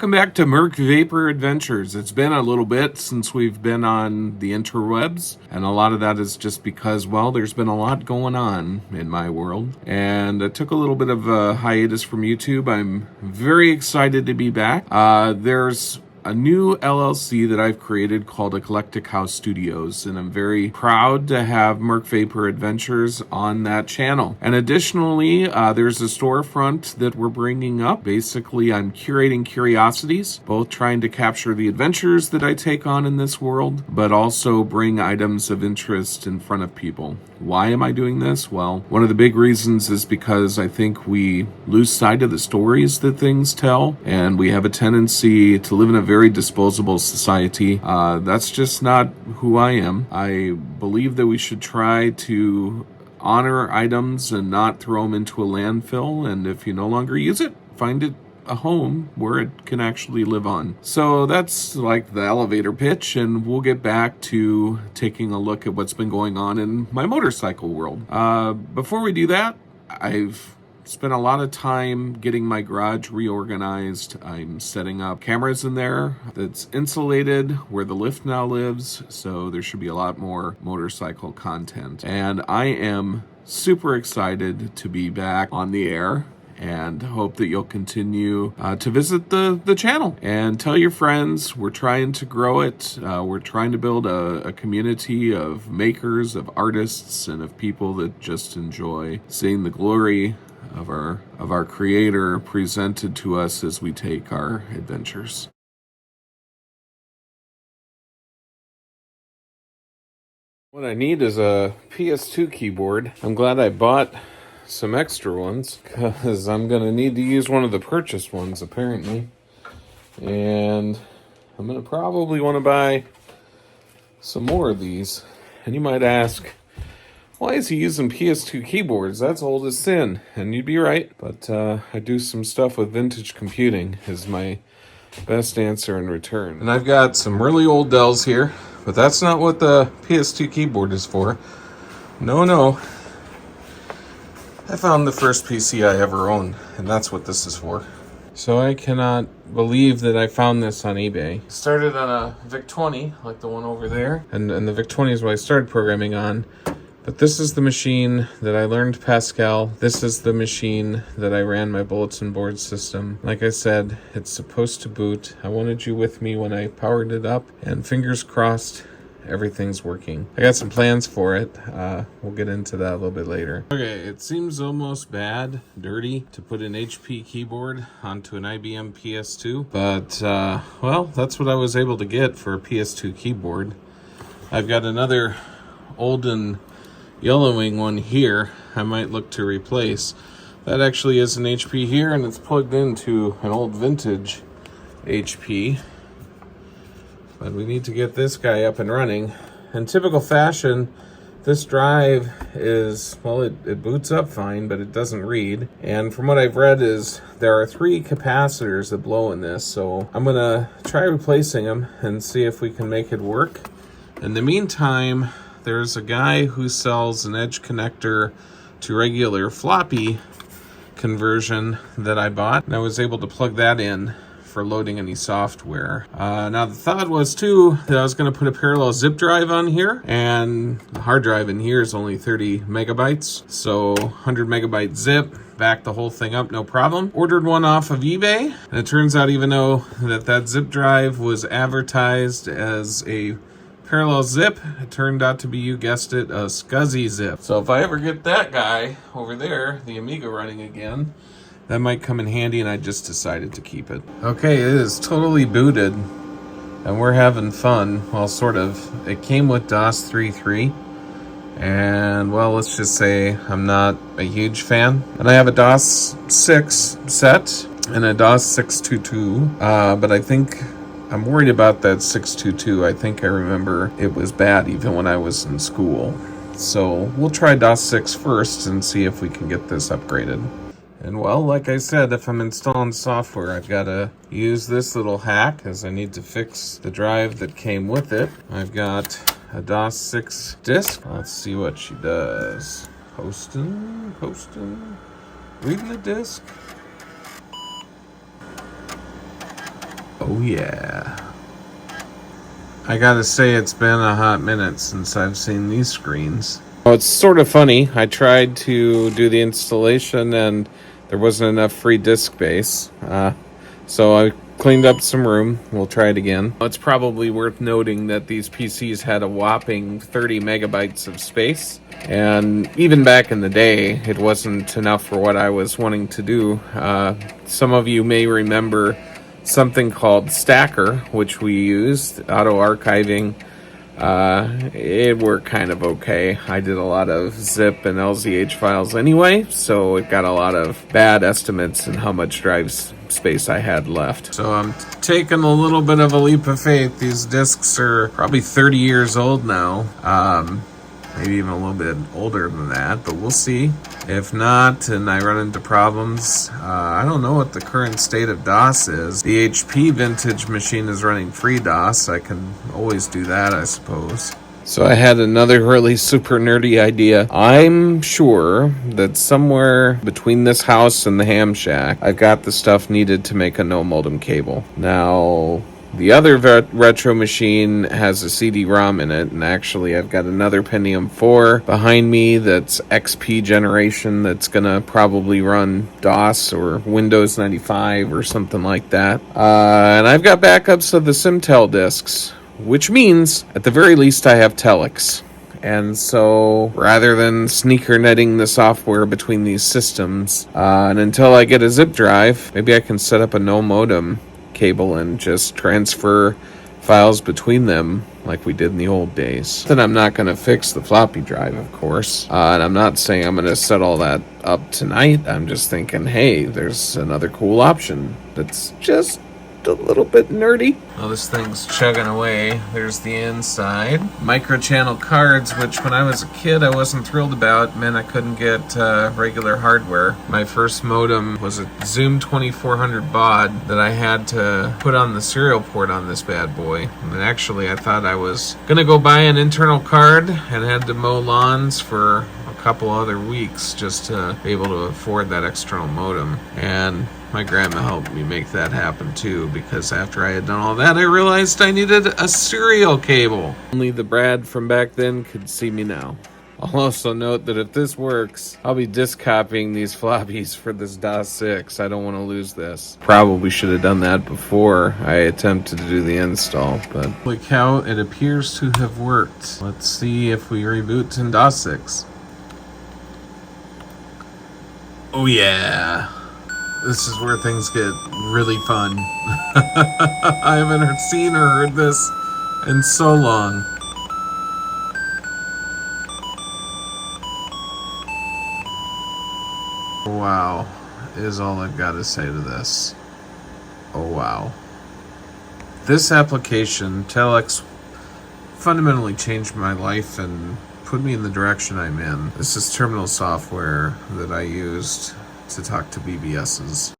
Welcome back to Merc Vapor Adventures. It's been a little bit since we've been on the interwebs, and a lot of that is just because, well, there's been a lot going on in my world, and I took a little bit of a hiatus from YouTube. I'm very excited to be back. There's a new LLC that I've created called Eclectic House Studios, and I'm very proud to have Merc Vapor Adventures on that channel. And additionally, there's a storefront that we're bringing up. Basically, I'm curating curiosities, both trying to capture the adventures that I take on in this world, but also bring items of interest in front of people. Why am I doing this? Well, one of the big reasons is because I think we lose sight of the stories that things tell, and we have a tendency to live in a very disposable society. That's just not who I am. I believe that we should try to honor items and not throw them into a landfill, and if you no longer use it, find it a home where it can actually live on. So that's like the elevator pitch, and we'll get back to taking a look at what's been going on in my motorcycle world. Before we do that, I've spent a lot of time getting my garage reorganized. I'm setting up cameras in there that's insulated where the lift now lives, so there should be a lot more motorcycle content. And I am super excited to be back on the air, and hope that you'll continue to visit the channel and tell your friends. We're trying to grow it. We're trying to build a community of makers, of artists, and of people that just enjoy seeing the glory of our creator presented to us as we take our adventures. What I need is a PS2 keyboard. I'm glad I bought some extra ones because I'm gonna need to use one of the purchased ones apparently, and I'm gonna probably want to buy some more of these. And you might ask, why is he using PS2 keyboards? That's old as sin. And you'd be right, but I do some stuff with vintage computing is my best answer in return. And I've got some really old Dells here, but that's not what the PS2 keyboard is for. No. I found the first PC I ever owned, and that's what this is for. So I cannot believe that I found this on eBay. Started on a VIC-20, like the one over there, and the VIC-20 is what I started programming on. But this is the machine that I learned Pascal. This is the machine that I ran my bulletin board system. Like I said, it's supposed to boot. I wanted you with me when I powered it up, and fingers crossed, everything's working. I got some plans for it. We'll get into that a little bit later. Okay, it seems almost bad, dirty, to put an HP keyboard onto an IBM PS2. But, well, that's what I was able to get for a PS2 keyboard. I've got another old and yellowing one here I might look to replace. That actually is an HP here, and it's plugged into an old vintage HP. But we need to get this guy up and running. In typical fashion, this drive is, well, it boots up fine, but it doesn't read. And from what I've read is there are 3 capacitors that blow in this, so I'm gonna try replacing them and see if we can make it work. In the meantime, there's a guy who sells an edge connector to regular floppy conversion that I bought, and I was able to plug that in for loading any software. Now the thought was too that I was going to put a parallel zip drive on here, and the hard drive in here is only 30 megabytes, so 100 megabyte zip, back the whole thing up, no problem. Ordered one off of eBay, and it turns out even though that zip drive was advertised as a parallel zip, it turned out to be, you guessed it, a SCSI zip. So if I ever get that guy over there, the Amiga, running again, that might come in handy, and I just decided to keep it. Okay, it is totally booted, and we're having fun. Well, sort of. It came with DOS 3.3, and, well, let's just say I'm not a huge fan. And I have a DOS 6 set and a DOS 6.2.2, but I think I'm worried about that 6.2.2. I think I remember it was bad even when I was in school. So we'll try DOS 6 first and see if we can get this upgraded. And, well, like I said, if I'm installing software, I've got to use this little hack, as I need to fix the drive that came with it. I've got a DOS 6 disk. Let's see what she does. Posting, reading the disk. Oh yeah. I gotta say, it's been a hot minute since I've seen these screens. Well, it's sort of funny. I tried to do the installation and there wasn't enough free disk space. So I cleaned up some room. We'll try it again. It's probably worth noting that these PCs had a whopping 30 megabytes of space. And even back in the day, it wasn't enough for what I was wanting to do. Some of you may remember something called Stacker, which we used, auto-archiving. It worked kind of okay. I did a lot of zip and LZH files anyway, so it got a lot of bad estimates in how much drive space I had left. So I'm taking a little bit of a leap of faith. These discs are probably 30 years old now. Maybe even a little bit older than that, but we'll see. If not, and I run into problems, I don't know what the current state of DOS is. The HP vintage machine is running FreeDOS. I can always do that, I suppose. So I had another really super nerdy idea. I'm sure that somewhere between this house and the ham shack, I've got the stuff needed to make a no modem cable. Now, the other retro machine has a CD-ROM in it, and actually I've got another Pentium 4 behind me that's XP generation that's gonna probably run DOS or Windows 95 or something like that. And I've got backups of the Simtel discs, which means, at the very least, I have Telex. And so, rather than sneaker netting the software between these systems, and until I get a zip drive, maybe I can set up a no modem cable and just transfer files between them like we did in the old days. Then I'm not going to fix the floppy drive, of course. And I'm not saying I'm going to set all that up tonight. I'm just thinking, hey, there's another cool option that's just a little bit nerdy. Well, this thing's chugging away. There's the inside. Micro-channel cards, which when I was a kid I wasn't thrilled about. Meant I couldn't get regular hardware. My first modem was a Zoom 2400 baud that I had to put on the serial port on this bad boy. And actually I thought I was gonna go buy an internal card and had to mow lawns for a couple other weeks just to be able to afford that external modem. And my grandma helped me make that happen too, because after I had done all that, I realized I needed a serial cable. Only the Brad from back then could see me now. I'll also note that if this works, I'll be disk copying these floppies for this DOS 6. I don't want to lose this. Probably should have done that before I attempted to do the install, but holy cow, it appears to have worked. Let's see if we reboot in DOS 6. Oh yeah. This is where things get really fun. I haven't seen or heard this in so long. Wow, is all I've got to say to this. Oh wow. This application, Telex, fundamentally changed my life and put me in the direction I'm in. This is terminal software that I used to talk to BBSes.